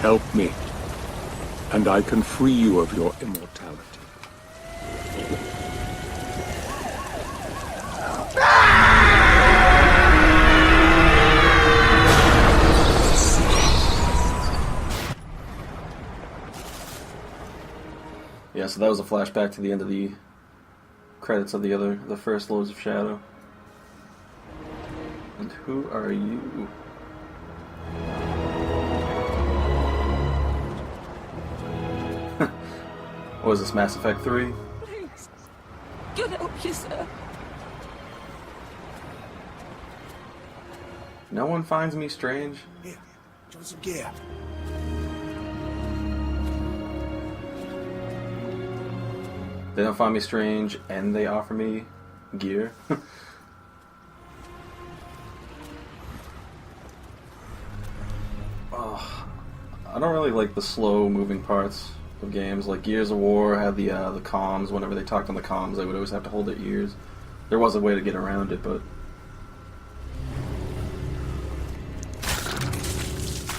Help me, and I can free you of your immortality. Yeah, so that was a flashback to the end of the credits of the first Lords of Shadow. And who are you? What was this, Mass Effect 3? Please. God help you, sir. No one finds me strange. Here, try some gear. They don't find me strange, and they offer me gear. Oh, I don't really like the slow-moving parts of games. Like Gears of War had the comms. Whenever they talked on the comms, they would always have to hold their ears. There was a way to get around it, but...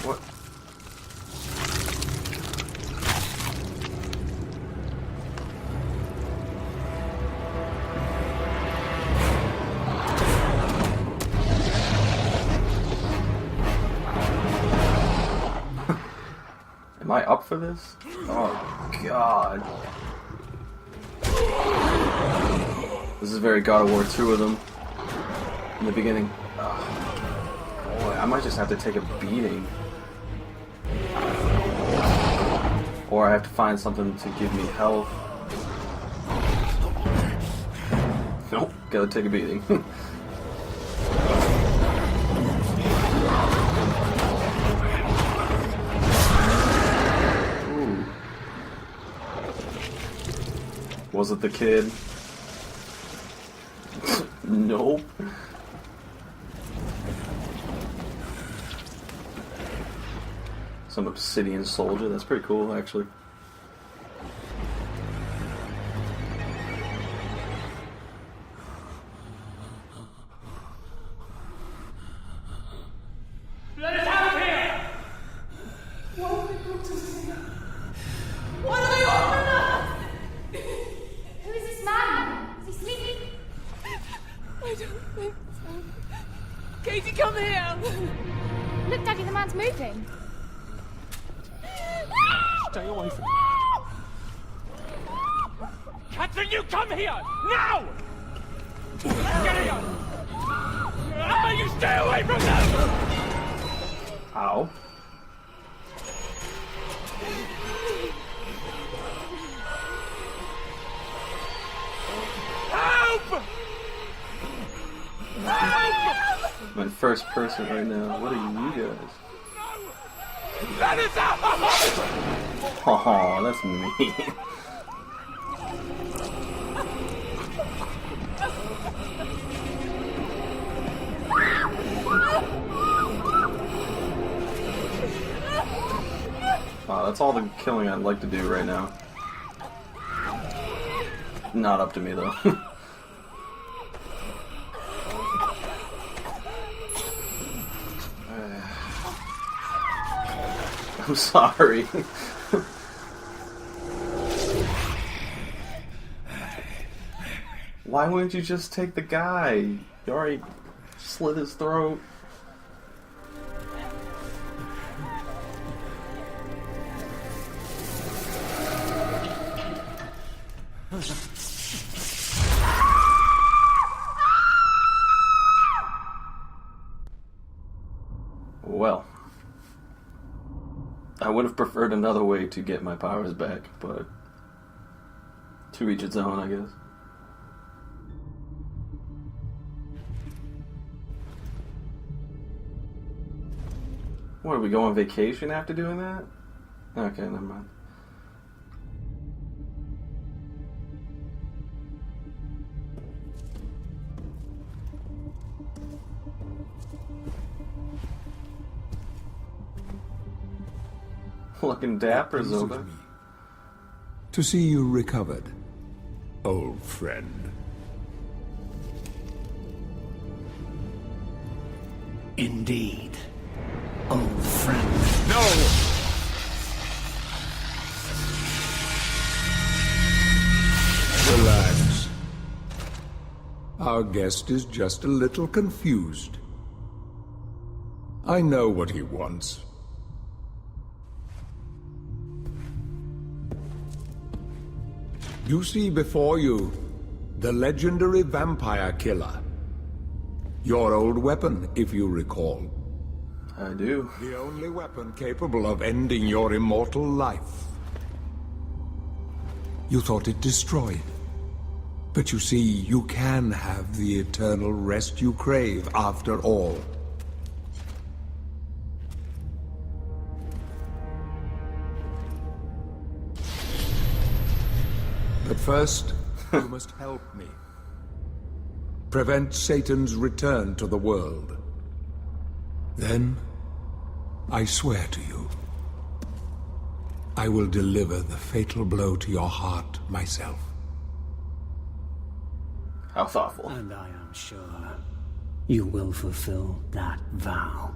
What? Am I up for this? Oh, God. This is very God of War 2 of them. In the beginning. Oh, boy, I might just have to take a beating. Or I have to find something to give me health. Nope, gotta take a beating. Was it the kid? Nope. Some obsidian soldier. That's pretty cool, actually. Let us out of here! What are they going to do? What are they offering us? Who is this man? Is he sleeping? I don't think so. Katie, come here! Look, Daddy, the man's moving. Stay away from me. Catherine, you come here! Now! Get here! Ah, you stay away from them! Ow. Help! Help! I'm in first person right now. What are you guys? Let us out! Oh, that's mean. Wow, that's all the killing I'd like to do right now. Not up to me, though. I'm sorry. Why wouldn't you just take the guy? You already slit his throat. Well, I would have preferred another way to get my powers back, but to each its own, I guess. What, are we going on vacation after doing that? Okay, never mind. Looking dapper, Pleased with Zoba. me to see you recovered, old friend. Indeed, old friend. No! Our guest is just a little confused. I know what he wants. You see before you the legendary vampire killer. Your old weapon, if you recall. I do. The only weapon capable of ending your immortal life. You thought it destroyed. But you see, you can have the eternal rest you crave after all. But first, you must help me. Prevent Satan's return to the world. Then, I swear to you, I will deliver the fatal blow to your heart myself. How thoughtful. And I am sure you will fulfill that vow.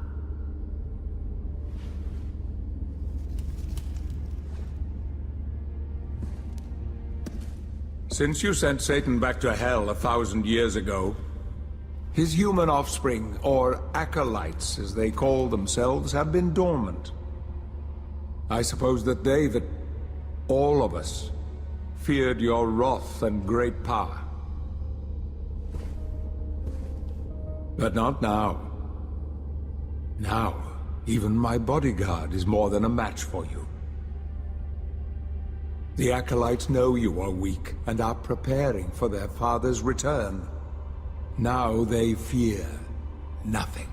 Since you sent Satan back to hell 1,000 years ago, his human offspring, or acolytes as they call themselves, have been dormant. I suppose that all of us, feared your wrath and great power. But not now. Now, even my bodyguard is more than a match for you. The acolytes know you are weak and are preparing for their father's return. Now they fear nothing.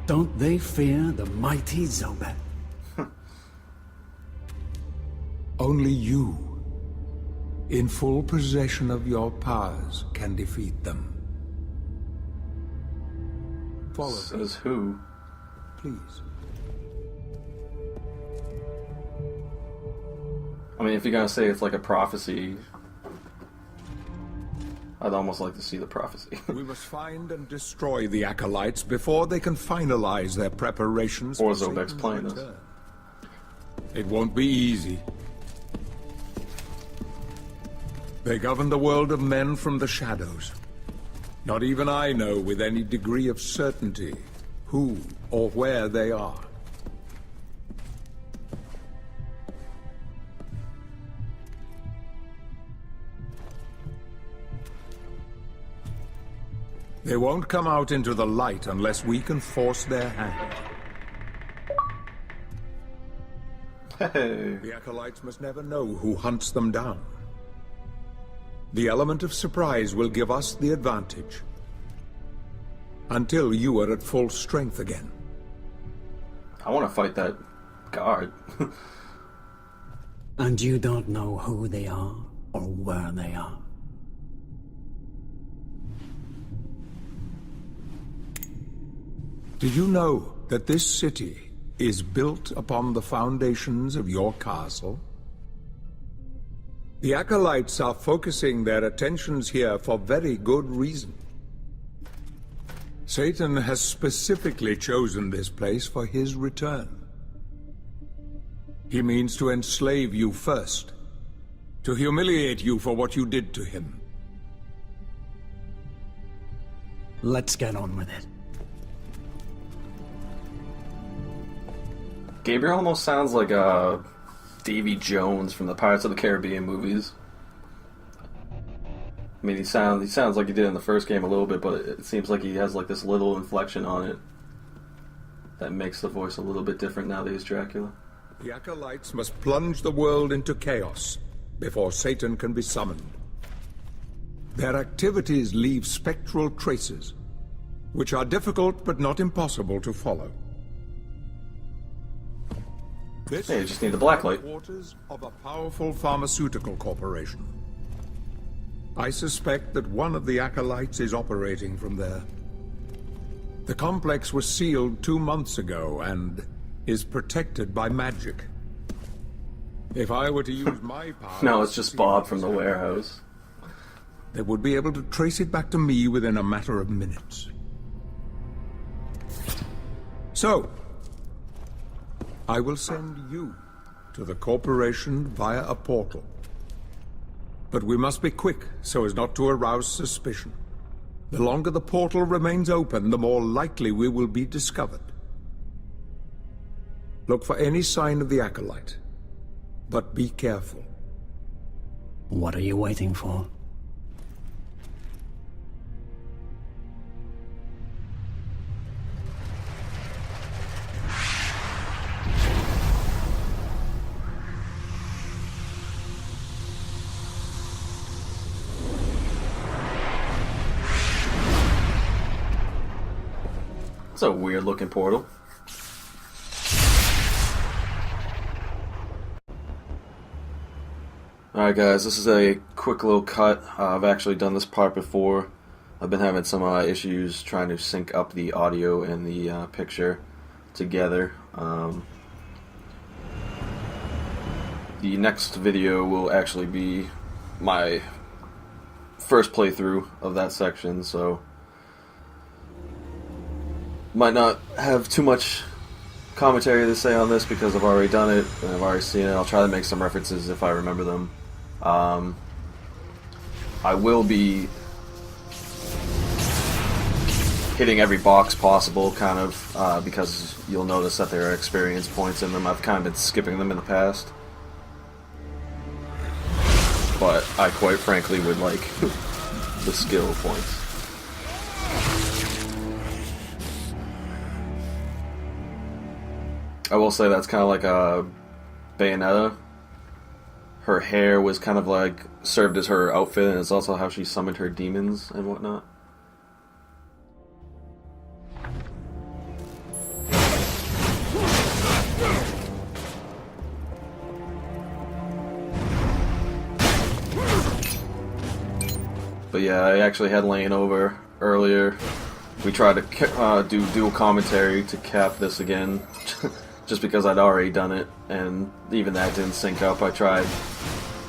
Don't they fear the mighty Zobek? Only you, in full possession of your powers, can defeat them. Follow me, Says who? please. I mean, if you're gonna say it's like a prophecy, I'd almost like to see the prophecy. We must find and destroy the acolytes before they can finalize their preparations Or for Zobek's Satan's playing us. return. It won't be easy. They govern the world of men from the shadows. Not even I know with any degree of certainty who or where they are. They won't come out into the light unless we can force their hand. Hey. The acolytes must never know who hunts them down. The element of surprise will give us the advantage. Until you are at full strength again. I want to fight that guard. And you don't know who they are or where they are. Did you know that this city is built upon the foundations of your castle? The acolytes are focusing their attentions here for very good reason. Satan has specifically chosen this place for his return. He means to enslave you first, to humiliate you for what you did to him. Let's get on with it. Gabriel almost sounds like Davy Jones from the Pirates of the Caribbean movies. I mean, he sounds like he did in the first game a little bit, but it seems like he has like this little inflection on it that makes the voice a little bit different now that he's Dracula. The acolytes must plunge the world into chaos before Satan can be summoned. Their activities leave spectral traces, which are difficult but not impossible to follow. This Hey, you just need the blacklight. Quarters of a powerful pharmaceutical corporation. I suspect that one of the acolytes is operating from there. The complex was sealed 2 months ago and is protected by magic. If I were to use my powers... No, it's just Bob from the warehouse. They would be able to trace it back to me within a matter of minutes. So, I will send you to the corporation via a portal. But we must be quick so as not to arouse suspicion. The longer the portal remains open, the more likely we will be discovered. Look for any sign of the acolyte, but be careful. What are you waiting for? It's a weird looking portal. Alright guys, this is a quick little cut. I've actually done this part before. I've been having some issues trying to sync up the audio and the picture together. The next video will actually be my first playthrough of that section, so might not have too much commentary to say on this because I've already done it and I've already seen it. I'll try to make some references if I remember them. I will be hitting every box possible, kind of, because you'll notice that there are experience points in them. I've kind of been skipping them in the past, but I quite frankly would like the skill points. I will say that's kind of like a Bayonetta. Her hair was kind of like served as her outfit, and it's also how she summoned her demons and whatnot. But yeah, I actually had Lane over earlier. We tried to do dual commentary to cap this again. Just because I'd already done it, and even that didn't sync up. I tried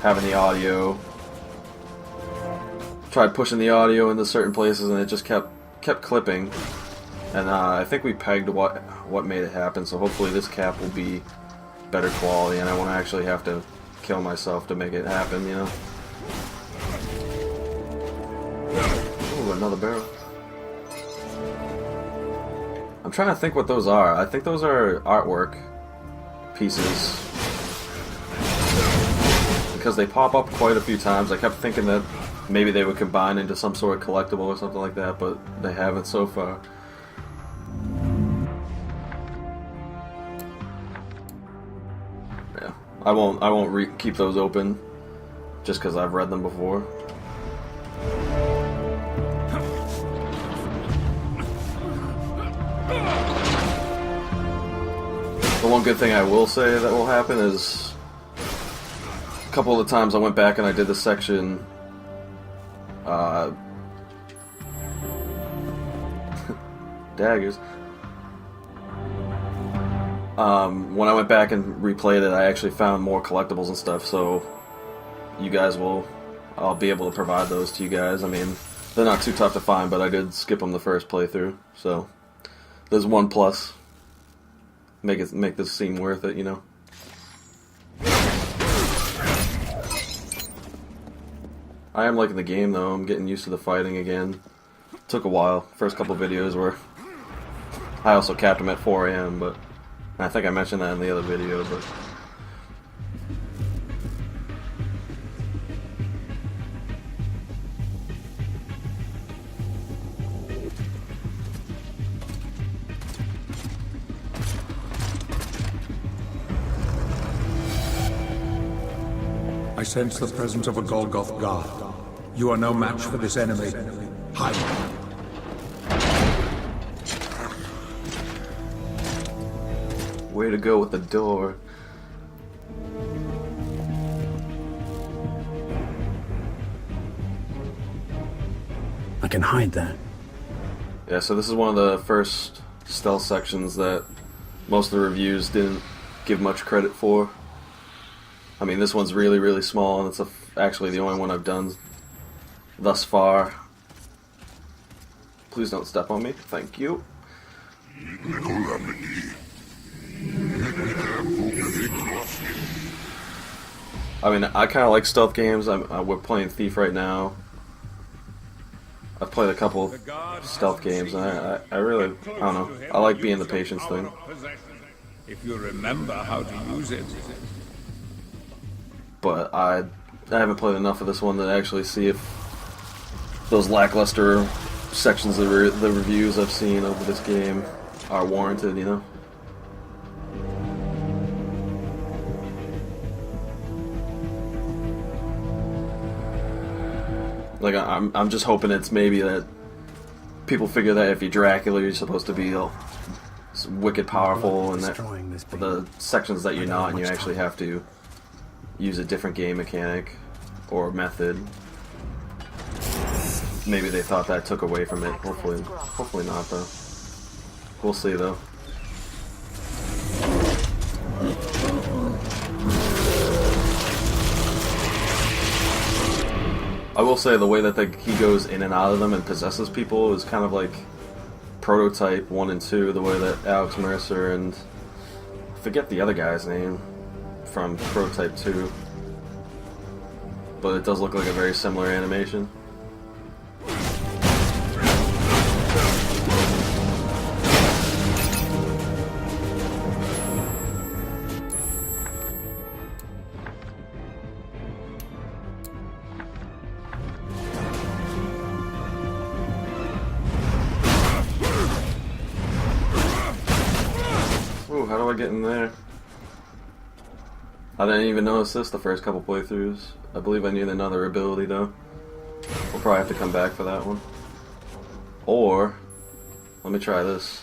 having the audio, tried pushing the audio into certain places, and it just kept clipping. And I think we pegged what made it happen. So hopefully this cap will be better quality, and I won't actually have to kill myself to make it happen. You know. Ooh, another barrel. I'm trying to think what those are. I think those are artwork pieces, because they pop up quite a few times. I kept thinking that maybe they would combine into some sort of collectible or something like that, but they haven't so far. Yeah, I won't keep those open just because I've read them before. The one good thing I will say that will happen is a couple of the times I went back and I did this section, daggers. When I went back and replayed it, I actually found more collectibles and stuff, so I'll be able to provide those to you guys. I mean, they're not too tough to find, but I did skip them the first playthrough, so there's one plus. Make this seem worth it, you know. I am liking the game though. I'm getting used to the fighting again. Took a while. First couple videos were. I also capped them at 4 AM, but I think I mentioned that in the other video, but. I sense the presence of a Golgoth guard. You are no match for this enemy. Hide. Way to go with the door. I can hide there. Yeah, so this is one of the first stealth sections that most of the reviews didn't give much credit for. I mean, this one's really, really small, and it's actually the only one I've done thus far. Please don't step on me. Thank you. I mean, I kind of like stealth games. We're playing Thief right now. I've played a couple stealth games, and I really, I don't know. I like being the patience thing. If you remember how to use it. But I haven't played enough of this one to actually see if those lackluster sections of the reviews I've seen over this game are warranted, you know? Like, I'm just hoping it's maybe that people figure that if you're Dracula, you're supposed to be wicked powerful, and that the sections that you're not, and you actually have to use a different game mechanic or method. Maybe they thought that took away from it. Hopefully not, though. We'll see, though. I will say the way that he goes in and out of them and possesses people is kind of like Prototype 1 and 2, the way that Alex Mercer and I forget the other guy's name from Prototype 2, but it does look like a very similar animation. Ooh, how do I get in there? I didn't even notice this the first couple playthroughs. I believe I need another ability though. We'll probably have to come back for that one. Or, let me try this.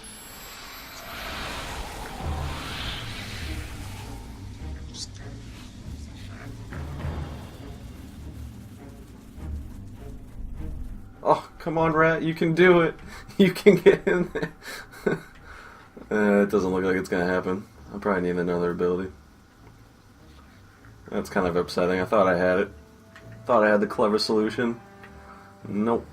Oh, come on, rat, you can do it. You can get in there. It doesn't look like it's gonna happen. I probably need another ability. That's kind of upsetting. I thought I had it. Thought I had the clever solution. Nope.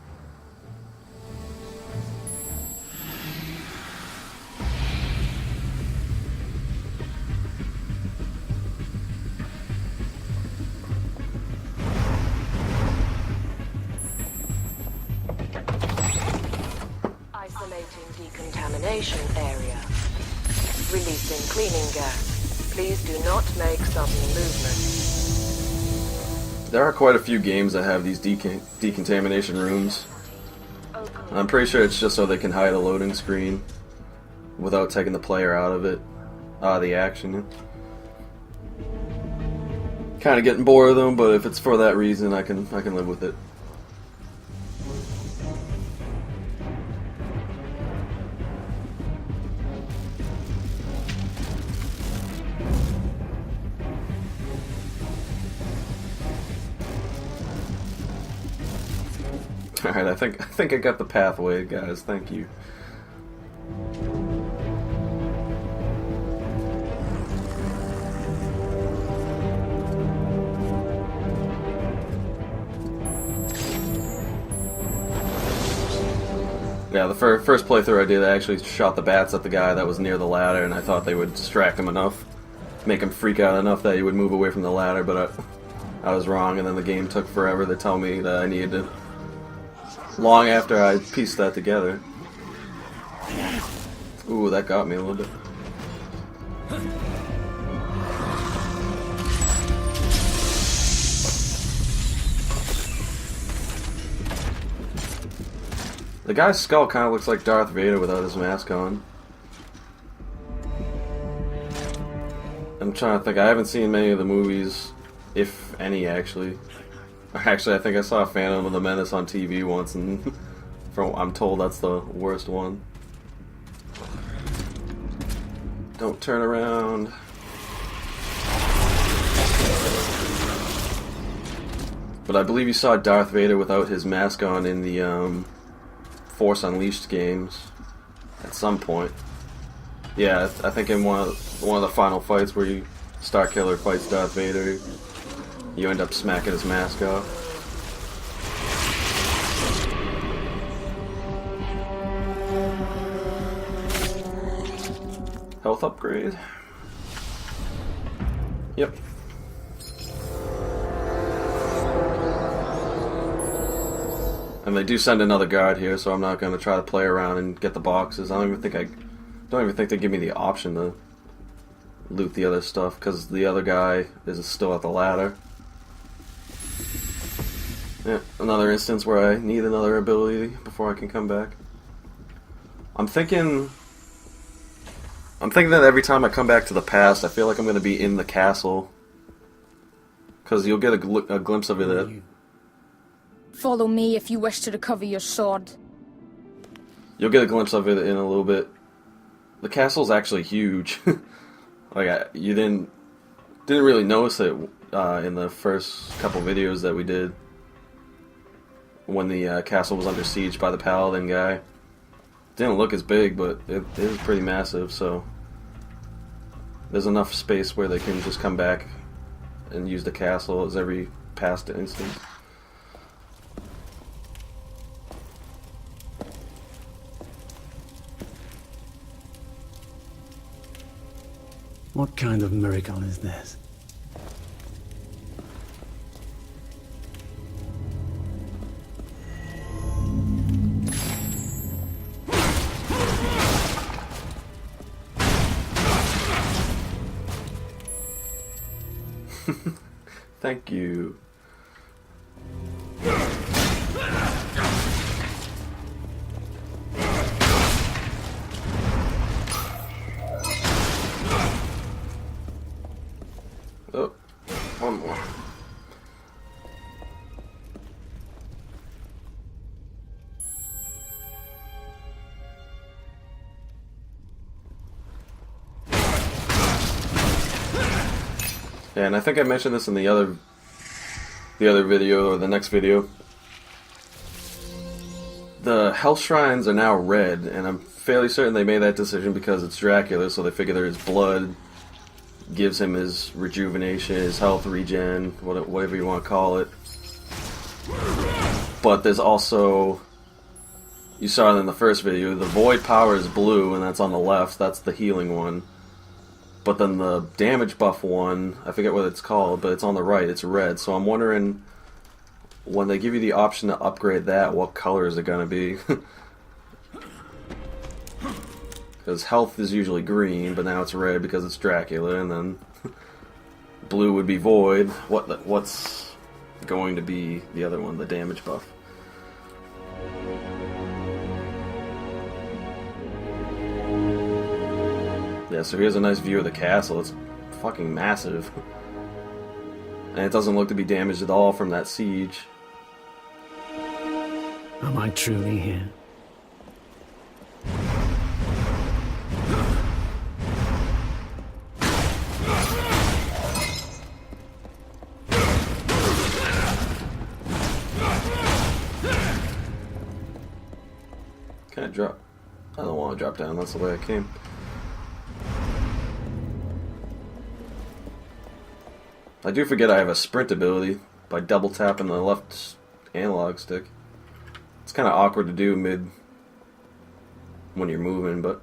Isolating decontamination area. Releasing cleaning gas. Please do not make sudden movements. There are quite a few games that have these decontamination rooms. I'm pretty sure it's just so they can hide a loading screen without taking the player out of it, the action. Kind of getting bored of them, but if it's for that reason, I can live with it. Alright, I think I got the pathway, guys. Thank you. Yeah, the first playthrough I did, I actually shot the bats at the guy that was near the ladder, and I thought they would distract him enough, make him freak out enough that he would move away from the ladder, but I was wrong, and then the game took forever to tell me that I needed to. Long after I pieced that together. Ooh, that got me a little bit. The guy's skull kind of looks like Darth Vader without his mask on. I'm trying to think. I haven't seen many of the movies, if any, actually. Actually, I think I saw Phantom of the Menace on TV once, and I'm told that's the worst one. Don't turn around. But I believe you saw Darth Vader without his mask on in the Force Unleashed games at some point. Yeah, I think in one of the final fights where Starkiller fights Darth Vader, you end up smacking his mask off. Health upgrade. Yep. And they do send another guard here, so I'm not going to try to play around and get the boxes. I don't even think they give me the option to loot the other stuff, because the other guy is still at the ladder. Yeah, another instance where I need another ability before I can come back. I'm thinking that every time I come back to the past, I feel like I'm going to be in the castle. Because you'll get a glimpse of it. Follow me if you wish to recover your sword. You'll get a glimpse of it in a little bit. The castle's actually huge. Like, you didn't really notice it in the first couple videos that we did. When the castle was under siege by the paladin guy. Didn't look as big, but it is pretty massive, so there's enough space where they can just come back and use the castle as every past instance. What kind of miracle is this? Thank you. Oh, one more. Yeah, and I think I mentioned this in the other video, or the next video. The health shrines are now red, and I'm fairly certain they made that decision because it's Dracula, so they figure that his blood gives him his rejuvenation, his health regen, whatever you want to call it. But there's also, you saw it in the first video, the void power is blue, and that's on the left, that's the healing one. But then the damage buff one, I forget what it's called, but it's on the right, it's red. So I'm wondering, when they give you the option to upgrade that, what color is it going to be? Because health is usually green, but now it's red because it's Dracula, and then blue would be void. What's going to be the other one, the damage buff? Yeah, so here's a nice view of the castle. It's fucking massive. And it doesn't look to be damaged at all from that siege. Am I truly here? Can I drop? I don't want to drop down, that's the way I came. I do forget I have a sprint ability by double tapping the left analog stick. It's kind of awkward to do mid when you're moving, but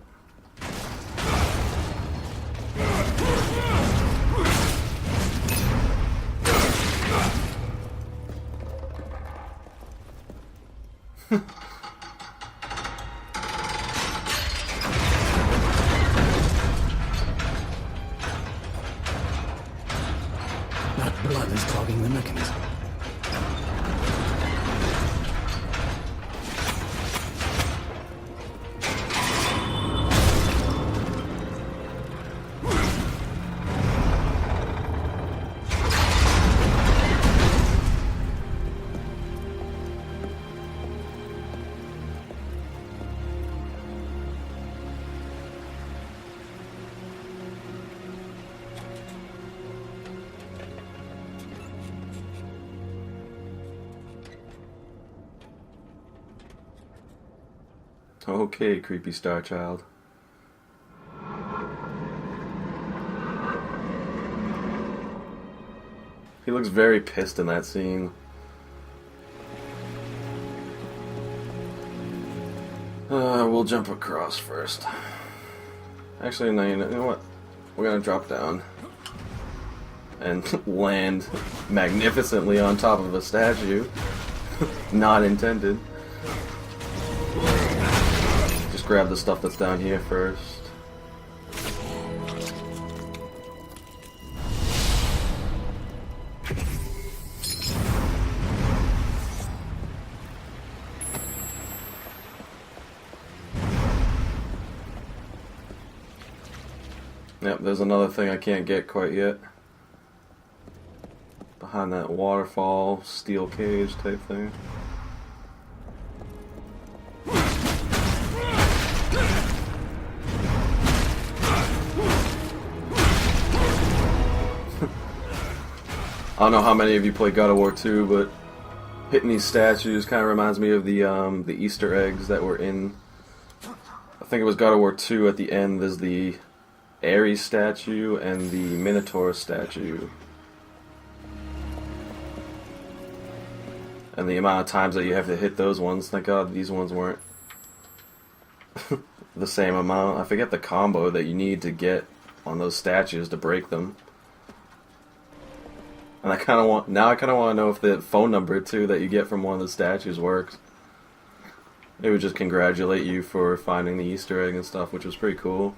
That blood is clogging the mechanism. okay, creepy star child. He looks very pissed in that scene. We'll jump across first. Actually, no, you know what? We're gonna drop down and land magnificently on top of a statue. Not intended. grab the stuff that's down here first. Yep, there's another thing I can't get quite yet. Behind that waterfall, steel cage type thing. I don't know how many of you play God of War 2, but hitting these statues kind of reminds me of the Easter eggs that were in, I think it was God of War 2. At the end there's the Ares statue and the Minotaur statue. And the amount of times that you have to hit those ones, thank God these ones weren't the same amount. I forget the combo that you need to get on those statues to break them. And I kind of want to know if the phone number too that you get from one of the statues works. It would just congratulate you for finding the Easter egg and stuff, which was pretty cool.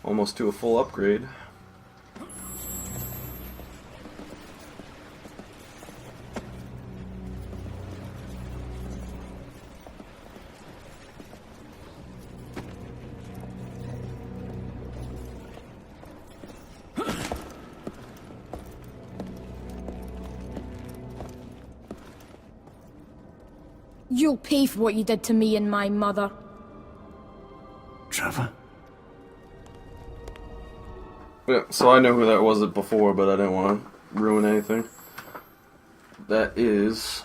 Almost to a full upgrade. You'll pay for what you did to me and my mother. Trevor? Yeah, so I know who that was before, but I didn't want to ruin anything. That is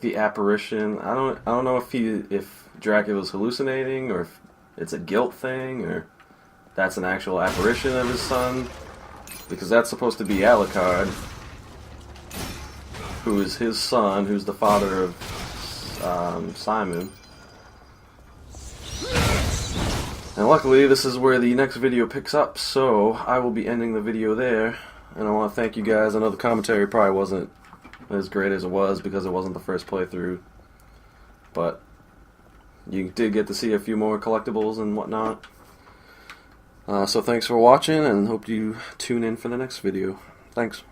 the apparition. I don't know if Dracula's hallucinating, or if it's a guilt thing, or that's an actual apparition of his son, because that's supposed to be Alucard, who is his son, who's the father of Simon. And luckily, this is where the next video picks up, so I will be ending the video there. And I want to thank you guys. I know the commentary probably wasn't as great as it was because it wasn't the first playthrough, but you did get to see a few more collectibles and whatnot. So thanks for watching, and hope you tune in for the next video. Thanks.